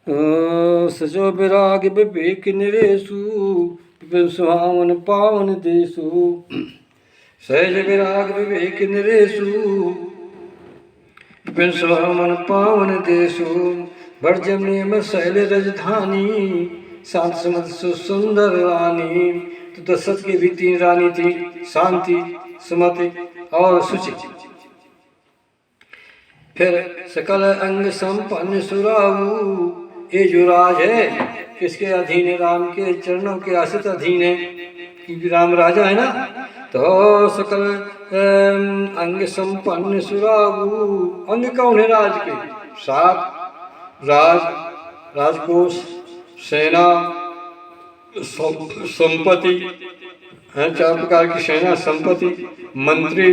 सजो विराग विवेक निरेशु विपिन सुहावन पावन देशु। सहज विराग विवेक निरेशु विपिन सुहावन पावन देशु। वर्जम नियम शैल रजधानी शांत समत सुंदर रानी। तो दशरथ की भी 3 रानी थी, शांति, सुमति और सुचि। फिर सकल अंग संपन्न सुराऊ। ये जो राज है किसके अधीन है? राम के चरणों के आश्रित अधीन है, क्योंकि राम राजा है ना। तो सकल अंग संपन्न सुराऊ। अंग कौन है राज के? 7 राज, राजकोष, सेना, संपत्ति, 4 प्रकार की सेना, संपत्ति, मंत्री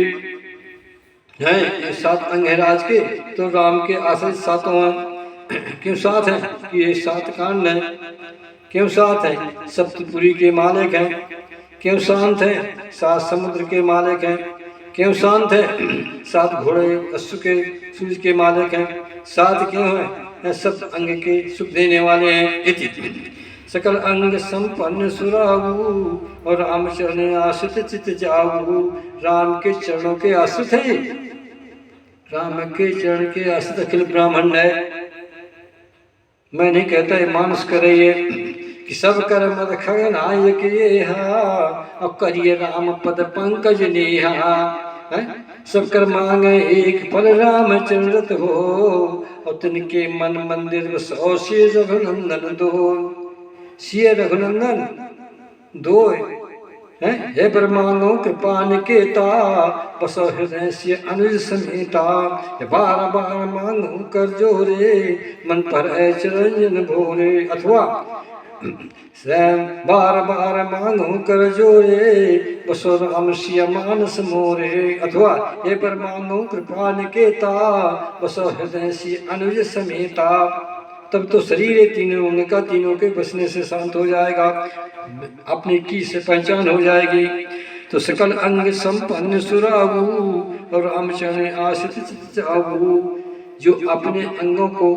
हैं। ये 7 अंग है राज के। तो राम के आश्रित 7 क्यों 7 है? कि ये 7 कांड है। क्यों 7 है? सप्तपुरी के मालिक हैं। क्यों शांत है? 7 समुद्र के मालिक हैं। क्यों शांत है? 7 घोड़े अश्व के सूर्य के मालिक हैं। 7 क्यों है? सब अंग के सुख देने वाले हैं। इति सकल अंग संपन्न सुराऊ और राम चरण आश्रित चित जाऊ। राम के चरणों के आश्रित है। राम के चरण के आश्रित अखिल ब्राह्मण है। मैं नहीं कहता है मानस करे ये कि सब कर मद खगनायक ये और करिए राम पद पंकज नेहा। सब कर मांगे एक फल राम चरित हो और तिनके मन मंदिर बसो श्री रघुनंदन दो। श्री रघुनंदन दो हे ब्रह्मांडो कृपान केता बसो हृदय से अनुज समेता। बार बार मांगो कर जोरे मन पर है चिरंजन भोरे। अथवा बार बार मांगो कर जोरे बसो राम सिया मानस मोरे। अथवा हे ब्रह्मांडो कृपान केता बसो हृदय से अनुज समेता। तब तो शरीर है तीनों अंग का, तीनों के बसने से शांत हो जाएगा, अपनी की से पहचान हो जाएगी। तो सकल अंग संपन्न सुराऊ और रामचरण आश्रित जाऊ। जो अपने अंगों को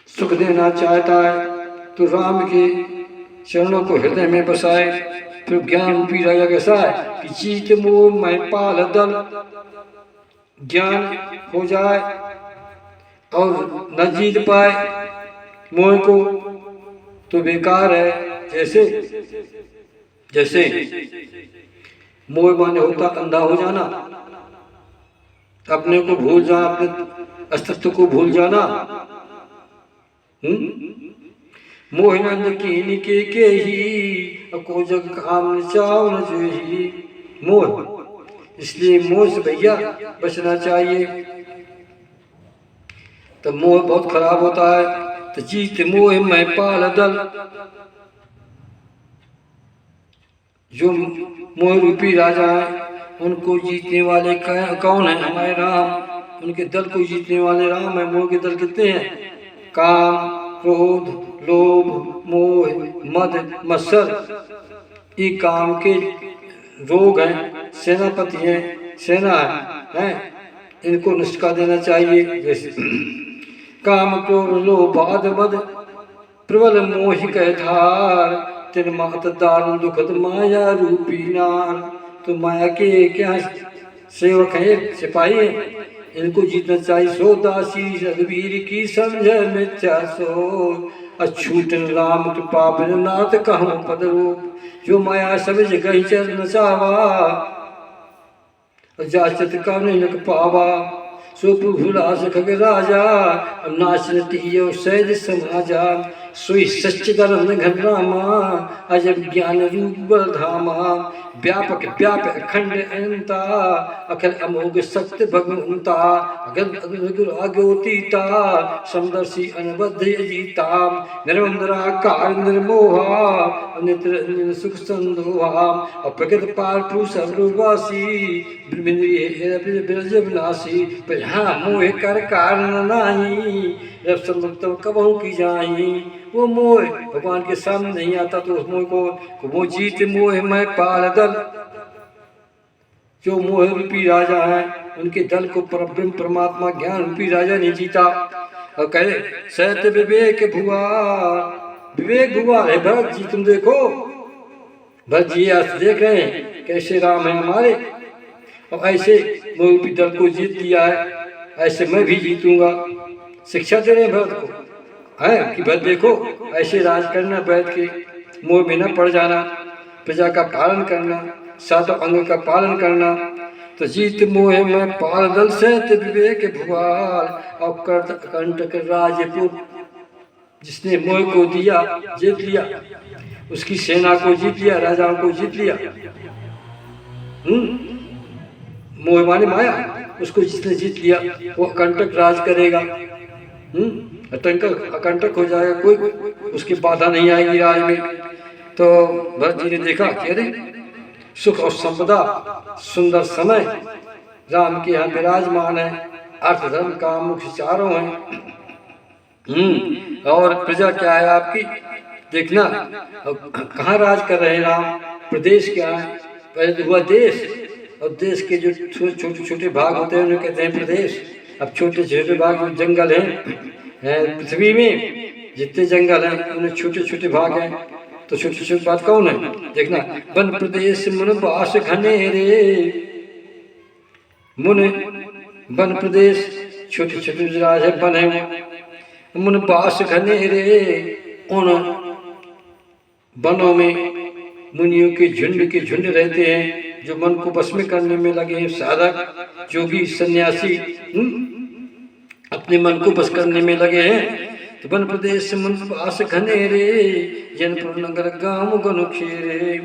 सुख देना चाहता है तो राम के चरणों को हृदय में बसाए। फिर ज्ञान रूपी राजा कैसा है कि जीत मोह मैं पाल दल। ज्ञान हो जाए और न जीत पाए मोह को तो बेकार है। जैसे जैसे मोह माने होता अंधा हो जाना, अपने को भूल जाना, अपने अस्तित्व को भूल जाना। मोहनंद की निके के ही को जग काम चावन जो ही। मोह, इसलिए मोह से भैया बचना चाहिए। तो मोह बहुत खराब होता है। तो जीत मोह मैं पाल दल। जो मोह रूपी राजा है उनको जीतने वाले कौन है? हमारे राम। उनके दल को जीतने वाले राम है। मोह के दल कितने हैं? काम, क्रोध, लोभ, मोह, मद, मत्सर, ये काम के रोग हैं। सेनापति हैं, सेना है, इनको नष्ट कर देना चाहिए। जैसे काम, क्रोध, लोभ, आद, मद, प्रबल मोह कह धार। तिन मात दारुण दुखद माया रूपी नार। तो माया के क्या सेवक है, सिपाही है, इनको जीतना चाहिए। सो दासी रघुवीर की समझ मिथ्या सो। अछूट राम कृपा बिन नाथ कहूँ पद रूप। जो माया सब जगह चर नचावा जाचत का नक पावा। सो प्रभुलास खग राजा नाच नटियो सैद समाजा। सोई सच्चिदानंद घन रामा अजब ज्ञान रूप बलधामा। व्यापक व्याप अखंड अनंता अखिल अमोघ सत्य भगवंता। अगोतीता समदर्शी अनबद्ध अजीता। निर्मंदराकार निर्मोहा नित्र सुख संदोहा। अप्रगत पार्थु सर्ववासी ब्रज विनाशी। हाँ मोह कर कारण नाही जब सर्वोत्तम कबहू की जाई। वो मोह भगवान के सामने नहीं आता तो उस मोह को वो जीत मोह मैं पाल दल। जो मोह रूपी राजा है उनके दल को परब्रह्म परमात्मा ज्ञान रूपी राजा नहीं जीता। और कहे सहत विवेक भुआ, विवेक भुआ है भरत जी, तुम देखो भरत जी आज देख रहे हैं कैसे राम है हमारे, और ऐसे मोह दल को जीत लिया है, ऐसे मैं भी जीतूंगा। शिक्षा दे रहे हैं भरत को है कि भरत देखो ऐसे राज करना, बैठ के मोह में न पड़ जाना, प्रजा का पालन करना, सातों अंग का पालन करना। तो जीत मोह में पाल दल से विवेक भुआल, और कंटक राजपुर, जिसने मोह को दिया जीत लिया, उसकी सेना को जीत लिया, राजाओं को जीत लिया। मोह माने माया, उसको जिसने जीत लिया वो कंटक राज करेगा। अकंटक हो जाएगा, कोई उसकी बाधा नहीं आएगी राज में। तो भरत जी ने देखा कि अरे सुख और संपदा, सुंदर समय राम के यहाँ विराजमान है, अर्थ धर्म काम मुख्य चारों हैं। और प्रजा क्या है आपकी, देखना कहाँ राज कर रहे हैं राम, प्रदेश क्या है, पहले तो हुआ देश, और देश के जो छोटे छोटे भाग होते हैं उन्हें कहते हैं प्रदेश। अब छोटे छोटे भाग जो जंगल हैं पृथ्वी में, जितने जंगल हैं उन्हें छोटे छोटे भाग हैं, तो छोटी छोटी बात कौन है, देखना वन प्रदेश मुन बास घनेरे, मुन वन प्रदेश छोटे छोटे राज है, वन है मुन बास घनेरे, उन वनों में मुनियों के झुंड रहते हैं जो मन को बस में करने में लगे हैं, साधक जोगी सन्यासी अपने मन को बस करने में लगे हैं। तो वन प्रदेश मन बास घनेरे, जनपुर नगर गांव गनु खेरे।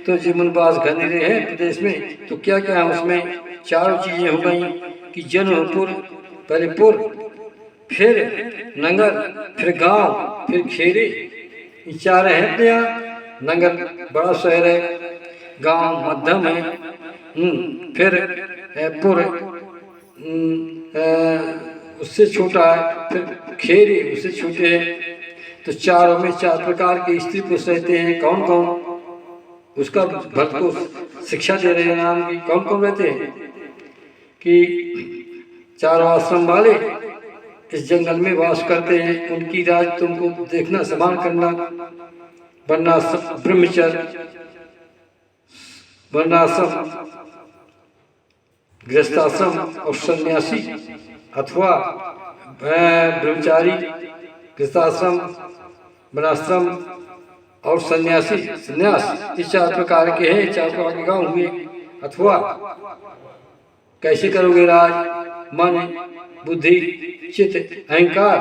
तो जो मन बास घनेरे हैं प्रदेश में, तो क्या क्या है उसमें, चारों चीजें हो गई कि जनपुर, पहले पुर, फिर नगर, फिर गांव, फिर खेरे, ये चार हैं अपने यहाँ। नगर बड़ा शहर है, गांव मध्यम है, फिर पुर उससे छोटा है, फिर खेरे उससे छोटे हैं। तो चारों में चार प्रकार के स्त्री पुरुष रहते हैं। कौन कौन, उसका भक्त को शिक्षा दे रहे हैं नाम की, कौन कौन रहते हैं कि चारों आश्रम वाले इस जंगल में वास करते हैं, उनकी राज तुमको देखना, संभाल करना। वर्णाश्रम ब्रह्मचर्य, वर्णाश्रम गृहस्थाश्रम और सन्यासी, अथवा ब्रह्मचारी, गृहस्थाश्रम, वर्णाश्रम और सन्यासी, संन्यास, इस चार प्रकार के हैं, चार प्रकार के गांव हुए। अथवा कैसे करोगे राज, मन बुद्धि चित्त अहंकार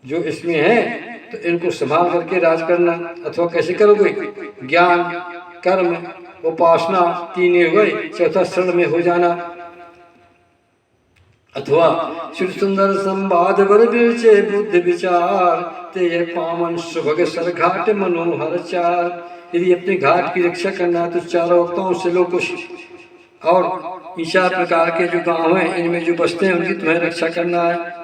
जो इसमें है, तो इनको संभाल करके राज करना। अथवा कैसे करोगे, ज्ञान कर्म उपासना तीन हो गए, चौथा शरण में हो जाना। अथवा श्री सुंदर संवाद वर विरचे बुद्ध विचार, ते पावन सुभग सर घाट मनोहर चार। यदि अपने घाट की रक्षा करना है तो चारों वक्ताओं से लो कुछ, और इन चार प्रकार के जो गांव हैं इनमें जो बसते हैं उनकी तुम्हें रक्षा करना है।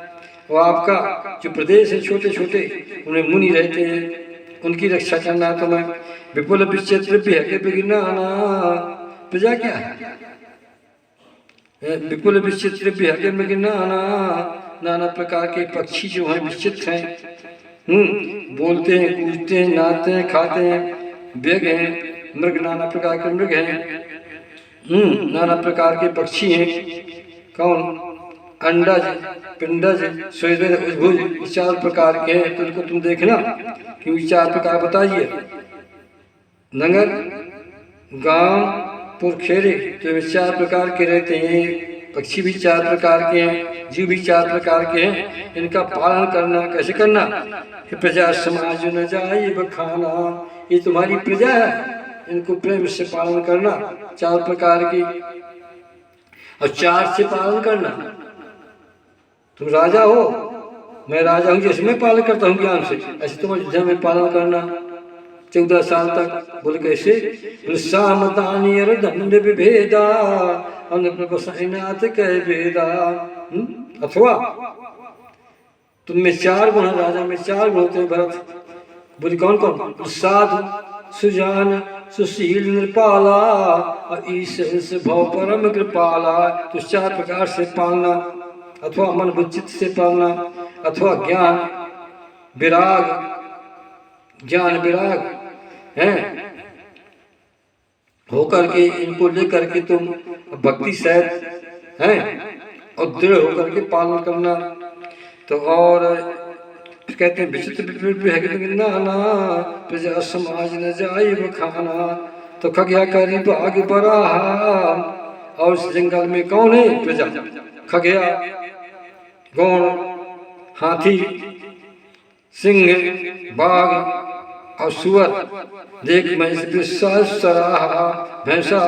वो आपका जो प्रदेश है छोटे छोटे, उन्हें मुनि रहते हैं, उनकी रक्षा करना है तुम्हें। विपुल विचित्र विज्ञाना, प्रजा क्या है, विपुल विचित्र विज्ञाना, नाना प्रकार के पक्षी जो हैं विचित्र हैं, बोलते हैं, कूदते हैं, नाचते हैं, खाते हैं, बेग हैं, मृग नाना प्रकार के मृग हैं, नाना प्रकार के पक्षी हैं। कौन, अंडज, पिंडज, स्वेदज, उद्भुज, चार प्रकार के हैं। तो इनको तुम देखना कि चार प्रकार बताइए। नगर गांव पुरखेरे, तो ये चार प्रकार के रहते हैं। पक्षी भी चार प्रकार के हैं, जीव भी चार प्रकार के हैं। इनका पालन करना कैसे करना, प्रजा समाज न जाए बखाना, ये तुम्हारी प्रजा है, इनको प्रेम से पालन करना, चार प्रकार की। और चार से पालन करना, तुम राजा हो, मैं राजा हूँ, जैसे मैं पालन करता हूँ ज्ञान से, ऐसे तुम अयोध्या में पालन करना 14 साल तक। बोले कैसे, सामदानी दंड विभेदा, अन्नप्रभनाथ कह भेदा। अथवा तुम में चार गुण है, राजा में चार गुण होते हैं भरत। बोले कौन कौन, साधु सुजान सुशील नृपाला, और ईश भव परम कृपाला। तो चार प्रकार से पालना, अथवा मन बुद्धित से पालना। अथवा ज्ञान विराग हैं होकर के इनको लेकर के तुम भक्ति सहित हैं और दृढ़ होकर के पालन करना। तो और कहते हैं विचित्र नाना प्रजा समाज न जाए बखाना। तो खगया करी भाग बड़ा और इस जंगल में कौन है प्रजा? खगया, गौण, हाथी, सिंह, बाघ और सुअर। देख मैं इस विश्वास सराहा भैंसा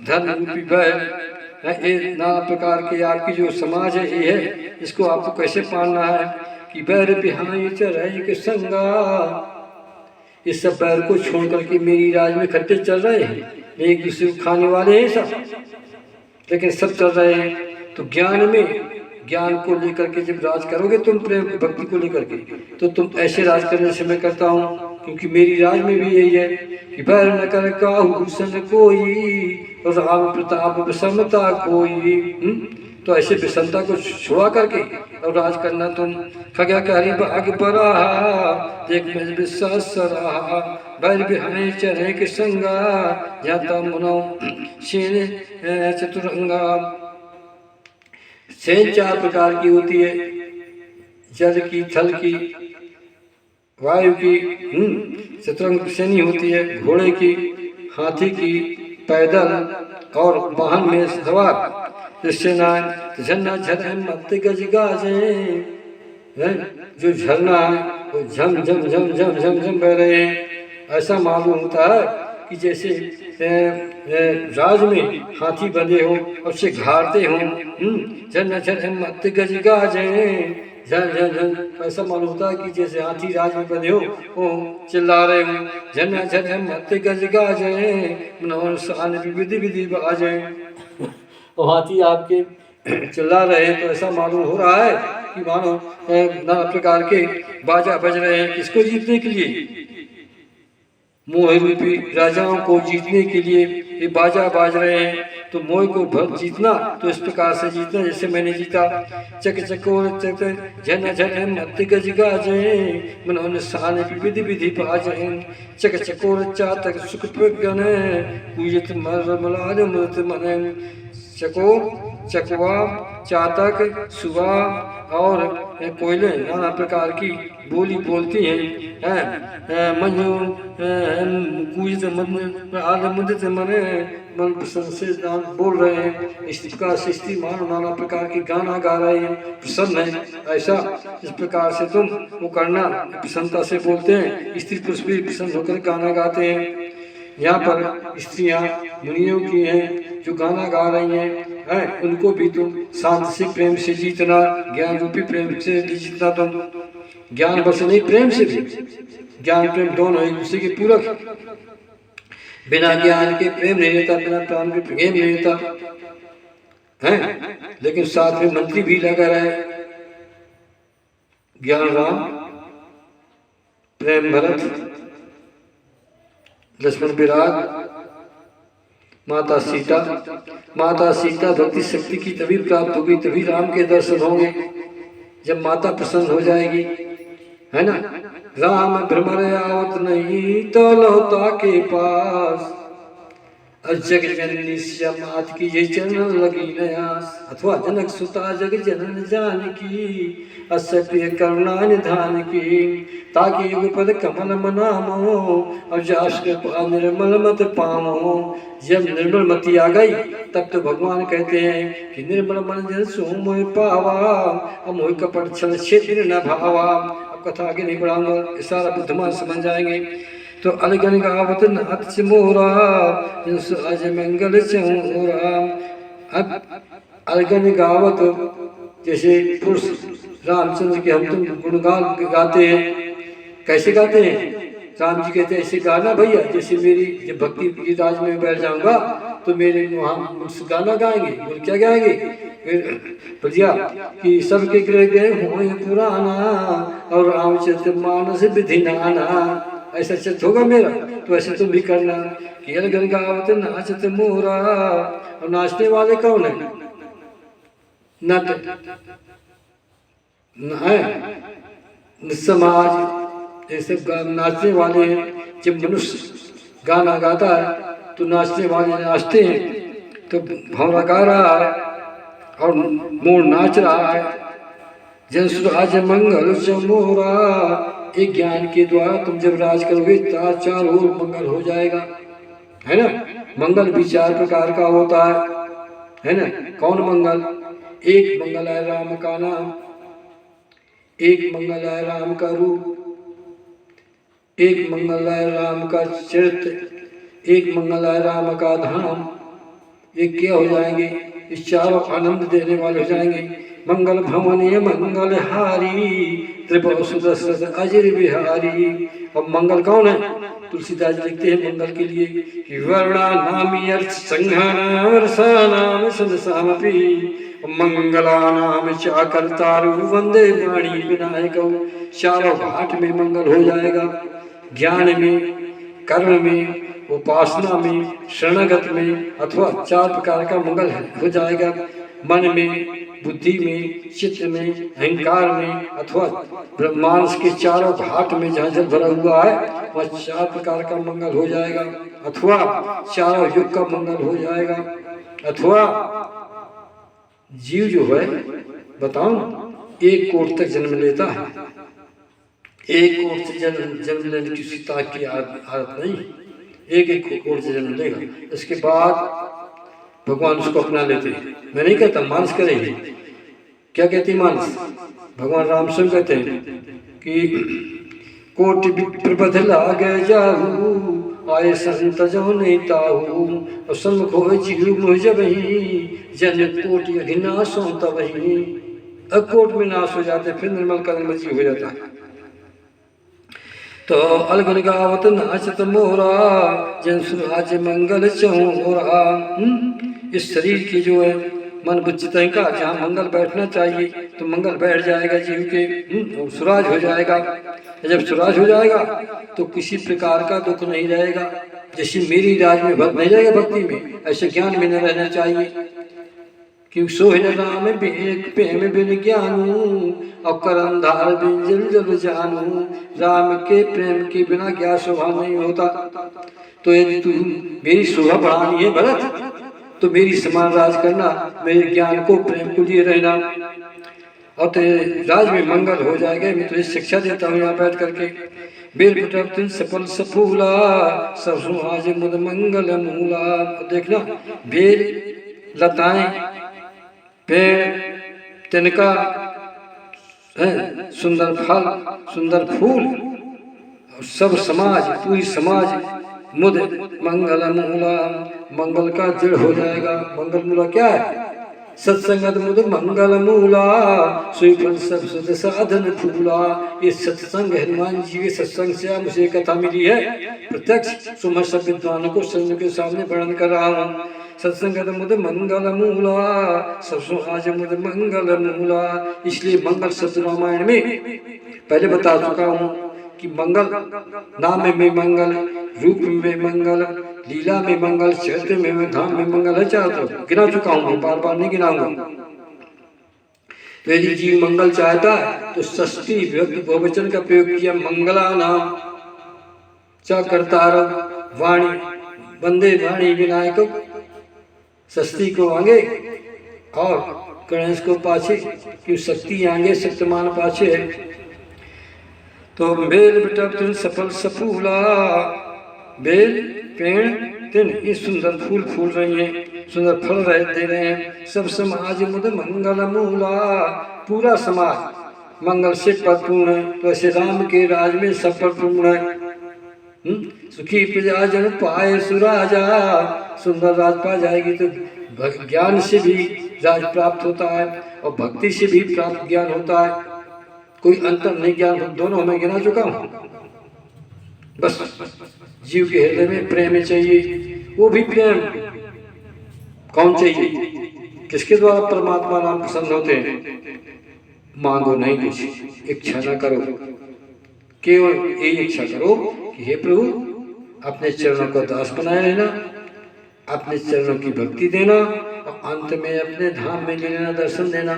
धन रूपी बैल है। ये नाना प्रकार के आपकी जो समाज है ये है, इसको आपको कैसे पालना है कि बैर बिहाई चराई के संगा। इस सब बैर को छोड़ करके मेरी राज में इकट्ठे चल रहे हैं, एक दूसरे को खाने वाले हैं सब, लेकिन सब चल रहे हैं। तो ज्ञान को लेकर के जब राज करोगे तुम प्रेम भक्ति को लेकर के, तो तुम ऐसे राज करने से मैं करता हूँ। क्योंकि मेरी राज में भी यही है कि बैर न कर काहू सन कोई और राम प्रताप विषमता कोई। तो ऐसे विषमता को छुड़ा करके और राज करना तुम। खगया कहरी भाग बड़ा देख मैं विश्वास सराहा बैर बिहाई चरे के संगा जाता मनो शेन चतुरंगा। सेन 4 प्रकार की होती है, जल की, थल की, वायु की, चतुरंग सेनी होती है, घोड़े की, हाथी की, पैदल और वाहन में सवार। इससे ना झरना झर मत गज गाजे, जो झरना है वो झम झम झम झम झम झम बह रहे हैं। ऐसा मालूम होता है कि जैसे राज में हाथी बंधे हो और उसे घाड़ते हो। झरना झर मत गज गाजे, झन झन झन ऐसा मालूम होता है कि जैसे हाथी राज में बंधे हो वो चिल्ला रहे हो। झरना झर मत गज गाजे मनोहर सान विधि विधि बाजे। और हाथी आपके चिल्ला रहे हैं तो ऐसा मालूम हो रहा है कि मानो नाना प्रकार के बाजा बज रहे हैं। किसको जीतने के लिए? मोह रूपी राजाओं को जीतने के लिए ये बाजा बाज रहे हैं। तो मोह को जीतना तो इस प्रकार से जीतना जैसे मैंने जीता। चक चकोर चक झन झन मत गज गाजे मनोन सान विधि विधि बाजे। चक चकोर चातक सुख प्रगन पूजित मर मलाल मृत मन। चकोर, चकवा, चातक, सुबा और कोयले नाना प्रकार की बोली बोलती हैं। मंजू कूजित मुदित मने मन प्रसन्न से बोल रहे हैं। इस प्रकार से स्त्री मानो नाना प्रकार की गाना गा रहे हैं, प्रसन्न है। ऐसा इस प्रकार से तुम वो करना, प्रसन्नता से बोलते हैं। स्त्री पुरुष भी प्रसन्न होकर गाना गाते हैं। यहाँ पर स्त्रियाँ मुनियों की हैं जो गाना गा रही हैं, उनको भी तुम शांत से प्रेम से जीतना, ज्ञान रूपी प्रेम से जीतना। तुम ज्ञान बस नहीं, प्रेम से भी, ज्ञान प्रेम दोनों एक दूसरे के पूरक। बिना ज्ञान के प्रेम नहीं रहता, बिना प्राण के प्रेम नहीं रहता है। लेकिन साथ में मंत्री भी लगा रहे, ज्ञान राम, प्रेम भरत, लक्ष्मण विराग, माता सीता। माता सीता भक्ति शक्ति की तभी प्राप्त होगी, तभी राम के दर्शन होंगे, जब माता प्रसन्न हो जाएगी, है ना। राम भ्रमर आवत नहीं तो लौता के पास, जग जननी मात की जय चरण लगी नयास। अथवा जनक सुता जग जनन जानकी अस प्रिय करुणा निधान की। ताकि युग पद कमल मनामो और जास कृपा निर्मल मत पामो। जब निर्मल मति आ गई तब तो भगवान कहते हैं कि निर्मल मन जन सो मोह पावा, अमोह कपट छल क्षेत्र न भावा। अब कथा आगे नहीं बढ़ाऊंगा, सारा बुद्धमान समझ जाएंगे। तो अलगन गावत नाथ से मोरा जिनसे अज मंगल चौरा। अब अलगन गावत जैसे पुरुष रामचंद्र के हम तुम गुणगान गाते हैं। कैसे गाते हैं? राम जी कहते हैं ऐसे गाना भैया जैसे मेरी जब भक्ति की राज में बैठ जाऊंगा तो मेरे वहाँ गाना गाएंगे। बोल क्या गाएंगे? भैया कि सबके ग्रह गए हो पुराना और रामचंद्र मानस विधि नाना। ऐसा चित्त होगा मेरा, तो ऐसे तुम भी करना कि अलगन गावत नाचत मोरा। और नाचने वाले कौन है? नट, समाज ये सब नाचने वाले हैं। जब मनुष्य गाना गाता है तो नाचने वाले नाचते हैं, तो भौरा गा रहा है और मोर नाच रहा है। जन सुराज मंगल चमोरा, एक ज्ञान के द्वारा तुम जब राज करोगे चार ओर मंगल हो जाएगा, है ना। मंगल भी 4 प्रकार का होता है ना। कौन मंगल? एक मंगल है राम का नाम, एक मंगल है राम का रूप, एक मंगल है राम का चरित्र, एक मंगल है राम का धाम। ये क्या हो जाएंगे? इस चारों आनंद देने वाले हो जाएंगे। मंगल भवनीय मंगल हारी, त्रिपुर सुदर्शन अजर बिहारी। अब मंगल कौन है? तुलसीदास लिखते हैं मंगल के लिए कि वर्णा नामी अर्थ संघाना वर्षा नाम संसामपि, मंगला नाम चाकर्तारु वंदे वाणी विनायक। चारों घाट में मंगल हो जाएगा। ज्ञान में, कर्म में, उपासना में, शरणगत में, अथवा 4 प्रकार का मंगल हो जाएगा। मन में, बुद्धि में, चित्त में, अहंकार में, अथवा ब्रह्मांड के चारों घाट में जहाँ जल भरा हुआ है वह 4 प्रकार का मंगल हो जाएगा। अथवा चारों युग का मंगल हो जाएगा। अथवा जीव जो है बताओ 1 कोट तक जन्म लेता है। 1 कोट से जन्म लेने की सीता की आदत नहीं, एक कोट से जन्म लेगा। इसके बाद भगवान उसको अपना लेते हैं। मैं नहीं कहता मानस करेंगे, क्या कहती मानस? भगवान राम स्वयं कहते हैं कि कोटि विप्रबध लागे जाहू, आए संत जो नहीं ताहू, और सन्मुख हो जीव मुझ जबही, जन कोटि अघिनाश तब वही। अब कोट में नाश हो जाते, फिर निर्मल का निर्मल जीव हो जाता है। तो अलगन गावत नाचत मोरा, जन सुराज मंगल चौरा। इस शरीर की जो है मन बुद्धि का जहाँ मंगल बैठना चाहिए तो मंगल बैठ जाएगा जीव के, और सुराज हो जाएगा। जब सुराज हो जाएगा तो किसी प्रकार का दुख नहीं रहेगा। जैसे मेरी राज में भक्त नहीं रहेगा भक्ति में, ऐसे ज्ञान में न रहना चाहिए। क्योंकि सोहन राम बेक प्रेम बिन ज्ञानू, और करंधार बिन जल जल जानू। राम के प्रेम के बिना ज्ञान शोभा नहीं होता। तो यदि तू मेरी शोभा बढ़ानी है भरत, तो मेरी समान राज करना, मेरे ज्ञान को प्रेम को लिए रहना, और तेरे राज में मंगल हो जाएगा। मैं तुझे शिक्षा देता हूँ यहाँ बैठ करके। बेल पुटन सफल सफूला, सरसों आज मुद मंगल मूला। देखना बेल, लताएं, पेड़, तिनका, सुंदर फल, सुंदर फूल, और सब समाज, पूरी समाज मुद मंगल मूला, मंगल का जड़ हो जाएगा। मंगल मूला क्या है? सत्संगत मुद मंगल मूला, सुफल सब सुध साधन फूला। ये सत्संग हनुमान जी के सत्संग से मुझे कथा मिली है प्रत्यक्ष, सो मैं सब विद्वानों को संग के सामने वर्णन कर रहा हूँ। सत्संगत मुद मंगल मूला, सबसो आज मुद मंगल मूला। इसलिए मंगल शब्द रामायण में पहले बता चुका हूँ कि मंगल नाम में मंगल, रूप में मंगल, लीला में मंगल, चरित्र में, धाम में मंगल है। 4 तो गिना चुका हूँ, बार बार नहीं गिनाऊंगा। तो यदि जीव मंगल चाहता है तो षष्ठी विभक्ति बहुवचन का प्रयोग किया। मंगला नाम च कर्तार वाणी, वंदे वाणी विनायक। षष्ठी को आगे और गणेश को पाछे, क्यों शक्ति आगे शक्तिमान पाछे है। तो बेल बिटप सफल सफूला, बेल पेड़ तिन ये सुंदर फूल फूल रही हैं, सुंदर फल दे रहे हैं। सब समाज मुद मंगल मूला, पूरा समाज मंगल से परिपूर्ण है। तो ऐसे राम के राज में सब परिपूर्ण है। सुखी प्रजा जन पाए सुराजा, सुंदर राज पा जाएगी। तो ज्ञान से भी राज प्राप्त होता है और भक्ति से भी प्राप्त ज्ञान होता है। कोई अंतर नहीं, ज्ञान दोनों में गिना चुका हूँ। बस जीव के हृदय में प्रेम चाहिए, वो भी प्रेम कौन चाहिए? किसके द्वारा परमात्मा नाम प्रसन्न होते हैं? मांगो नहीं कुछ, इच्छा न करो, केवल यही इच्छा करो कि हे प्रभु अपने चरणों को दास बनाए रहना, अपने चरणों की भक्ति देना, और अंत में अपने धाम में ले लेना, दर्शन देना।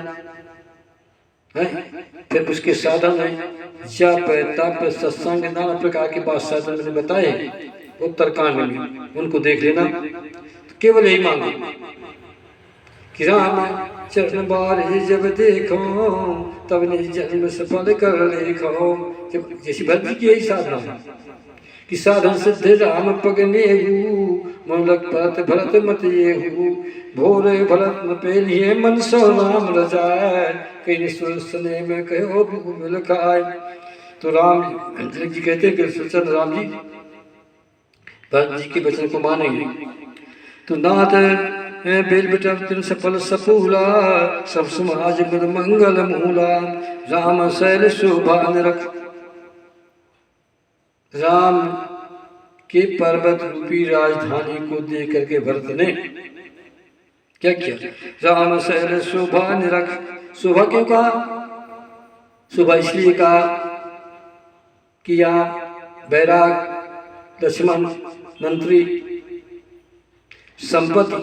है। फिर उसके साधन है जप तप सत्संग, नाना प्रकार के बात साधन मैंने बताए उत्तरकांड में, उनको देख लेना। तो केवल यही मांगो कि राम चरण बार जब देखो तब निज जन्म सफल कर लेखो। जैसी भक्ति की यही साधना है कि साधन सिद्ध राम पगने मूलक भरत भरत मत ये भोरे भरत न पेलिए मन सो राम रजाय कई निश्चल सने में कहो बिल खाए। तो राम जी कहते हैं कि सचन राम जी भरत जी के वचन को मानेंगे तो नाथ बेल बेटा तिन सफल सपूला सब समाज मद मंगल मूला राम शैल शोभा निरख। राम के पर्वत रूपी राजधानी को देख करके भरत ने क्या किया? राम शैल शोभा निरख। शोभा क्यों कहा? शोभा इसलिए कहा कि यहाँ बैराग लक्ष्मण मंत्री संपत्ति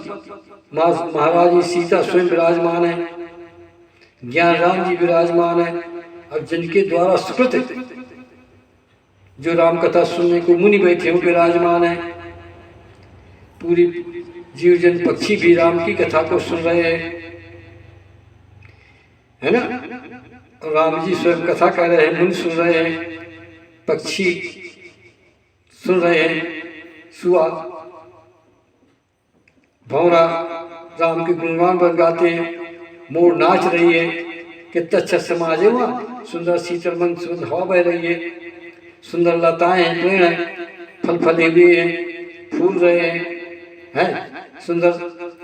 महाराज सीता स्वयं विराजमान है, ज्ञान राम जी विराजमान है। अब जिनके द्वारा सुकृत जो राम कथा सुनने को मुनि बैठे हो विराजमान है, पूरी जीव जन पक्षी भी राम की कथा को सुन रहे हैं, है ना। और राम जी स्वयं कथा कर रहे हैं, मुनि सुन रहे हैं, पक्षी सुन रहे हैं, सुआ भौरा राम के गुणगान बन गाते हैं, मोर नाच रही है, कितना अच्छा समाज है वहाँ। सुंदर शीतल मन सुंदर हवा बह रही है, सुंदर लताएं हैं, पेड़ हैं, फल फले हुए हैं, फूल रहे हैं, सुंदर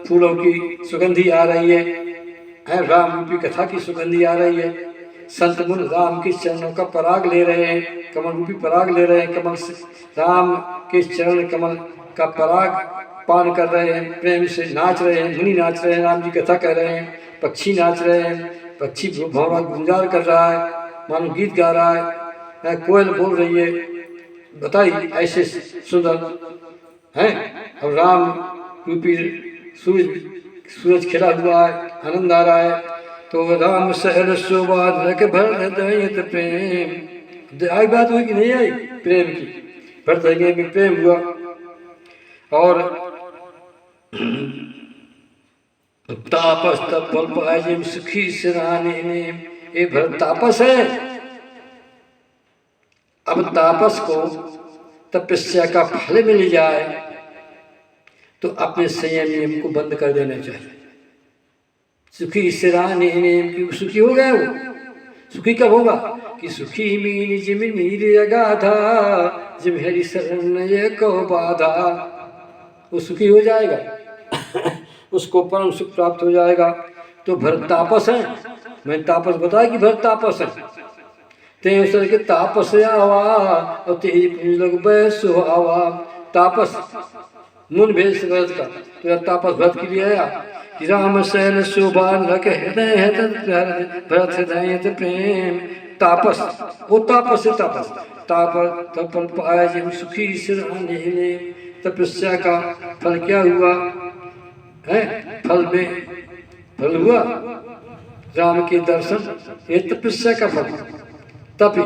फूलों की सुगंधी आ रही है, राम रूपी कथा की सुगंधी आ रही है। संत मुन राम के चरणों का पराग ले रहे हैं, कमल रूपी पराग ले रहे हैं, कमल से राम के चरण कमल का पराग पान कर रहे हैं, प्रेम से नाच रहे हैं, मुनि नाच रहे हैं, राम जी कथा कर रहे हैं, पक्षी नाच रहे हैं, पक्षी भौरा गुंजार कर रहा है, मानो गीत गा रहा है, कोयल बोल रही है। बताइए ऐसे सुंदर हैं। और राम रूपी सूरज खिला हुआ है, आनंद आ रहा है। तो राम सहल शोभा रख भरत दयित प्रेम। आई बात हुई कि नहीं आई प्रेम की? भरत में प्रेम हुआ। और तापस तब पल पाए सुखी सिराने ने। ये भरत तापस है। अब तापस को तपस्या का फल मिल जाए तो अपने संयम नियम को बंद कर देना चाहिए। सुखी सिराने ने, सुखी हो गए वो। सुखी कब होगा? कि सुखी मीन जिम नीर अगाधा जिम हरि शरण ये को बाधा। वो सुखी हो जाएगा उसको परम सुख प्राप्त हो जाएगा। तो भरत तापस है। मैंने तापस बताया कि भरत तापस है। ते सर के तापस आवा और तेज लोग बैसो आवा। तापस मुन भेष भरत का, तो यह तापस भरत के लिए आया कि राम शैल शोभा रख हृदय भरत हृदय प्रेम। तापस वो तापस है। तापस तापस तपल पाया जिम सुखी सिराने। तपस्या का फल क्या हुआ है? फल में फल हुआ राम के दर्शन। ये तपस्या का फल। तपी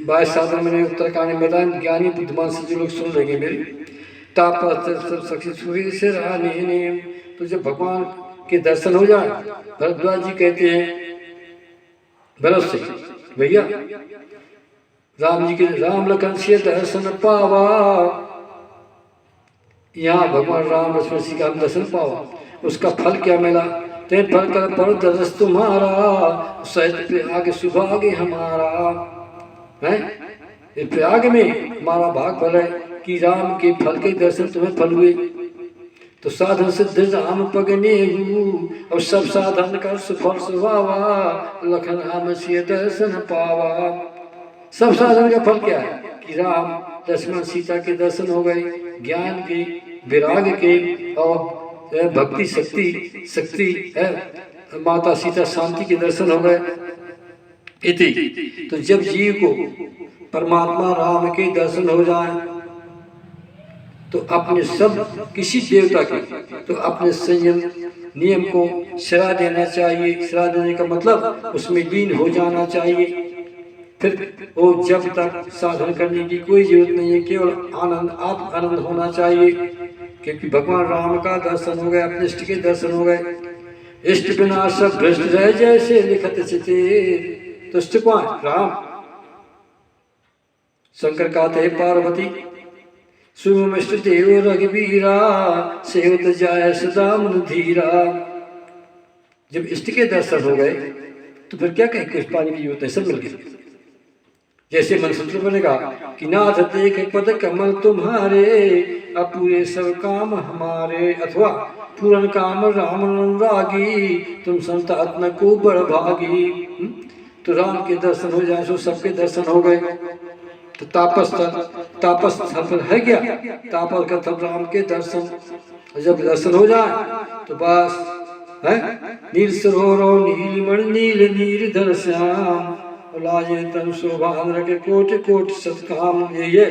22 साधन मैंने उत्तरकांड में बताया। ज्ञानी बुद्धिमान से जो लोग सुन लेंगे मेरी तापस से रहने। तो जब भगवान के दर्शन हो जाए, भरद्वाज जी कहते हैं भरत से, भैया राम जी के राम लखन से दर्शन पावा। यहाँ भगवान राम लक्ष्मण जी का दर्शन पावा, उसका फल क्या मिला? ते फल कर पर दरस तुम्हारा सहित प्रयाग सुभाग्य हमारा है। प्रयाग में हमारा भाग फल है कि राम के फल के दर्शन तुम्हें फल हुए। तो साधन सिद्ध राम पगने और सब साधन कर सुफल सुभावा लखन राम से दर्शन पावा। सब साधन का फल क्या है? कि राम लक्ष्मण सीता के दर्शन हो गए, ज्ञान के, विराग के और भक्ति शक्ति है, माता सीता शांति के दर्शन हो गए इति। तो जब जीव को परमात्मा राम के दर्शन हो जाए तो अपने सब किसी देवता के तो अपने संयम नियम को सिरा देना चाहिए। सिरा देने का मतलब उसमें लीन हो जाना चाहिए। फिर वो जब तक साधन करने की कोई जरूरत नहीं है, केवल आनंद आत्म आनंद होना चाहिए। क्योंकि भगवान राम का दर्शन हो गया, अपने इष्ट के दर्शन हो गए। इष्ट बिना सब भ्रष्ट रह जैसे लिखत चिते। तो इष्ट कौन? राम। शंकर कहते हैं पार्वती सुमिष्ट देव रघुवीरा सेवत जाय सदा मन धीरा। जब इष्ट के दर्शन हो गए तो फिर क्या कहें, कुछ पानी की जरूरत है, सब मिल गया। जैसे मनसूत्र बनेगा कि नाथ देख पद कमल तुम्हारे, अब पूरे सब काम हमारे। अथवा पूरन काम राम अनुरागी, तुम संत आत्मा को बड़ भागी। तो राम के दर्शन हो जाए तो सबके दर्शन हो गए। तो तापस स्थल है क्या? तापस का तब राम के दर्शन। जब दर्शन हो जाए तो बस है नील सरोवर नीलमण नील नीर श्याम, लाजे तन शोभान रखे कोट कोट सत्काम। ये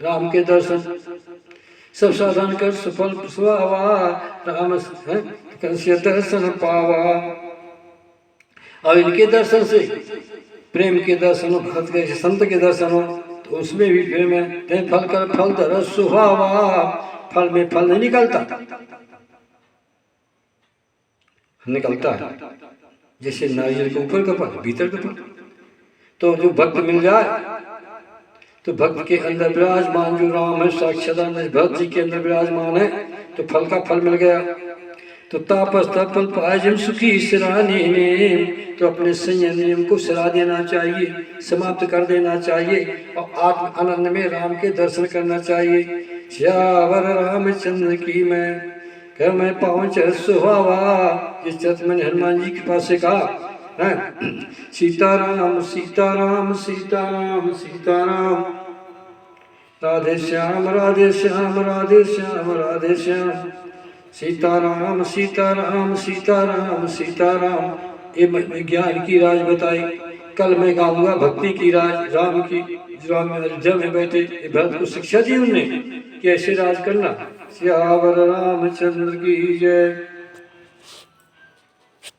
राम के दर्शन सब साधन कर सफल सुहावा, राम कंस्य दर्शन पावा। और इनके दर्शन से प्रेम के दर्शन हो, भक्त के संत के दर्शन हो, तो उसमें भी प्रेम है। फल कर फल धर सुहावा, फल में फल नहीं निकलता है। जैसे नारियल के ऊपर का फल भीतर का फल। तो जो भक्त मिल जाए तो भक्त के अंदर विराजमान जो राम है साक्षात भक्त जी के अंदर विराजमान है, तो फल का फल मिल गया। तो तापस तपल पाए जम सुखी सिराने में, तो अपने संयम नियम को सिरा देना चाहिए, समाप्त कर देना चाहिए और आत्म आनंद में राम के दर्शन करना चाहिए। श्यावर रामचंद्र की मैं पहुंच सुहावा। जिस चरित्र मैंने हनुमान जी के पास से कहा है, सीताराम सीताराम सीताराम सीताराम, राधे श्याम राधे श्याम राधे श्याम राधे श्याम, सीताराम सीताराम सीताराम सीताराम। ये ज्ञान की राज बताई। कल मैं गाऊंगा भक्ति की राज, राम की। राम अयोध्या में बैठे भरत को शिक्षा दी उन्होंने कैसे राज करना। श्यावर रामचंद्र की जय।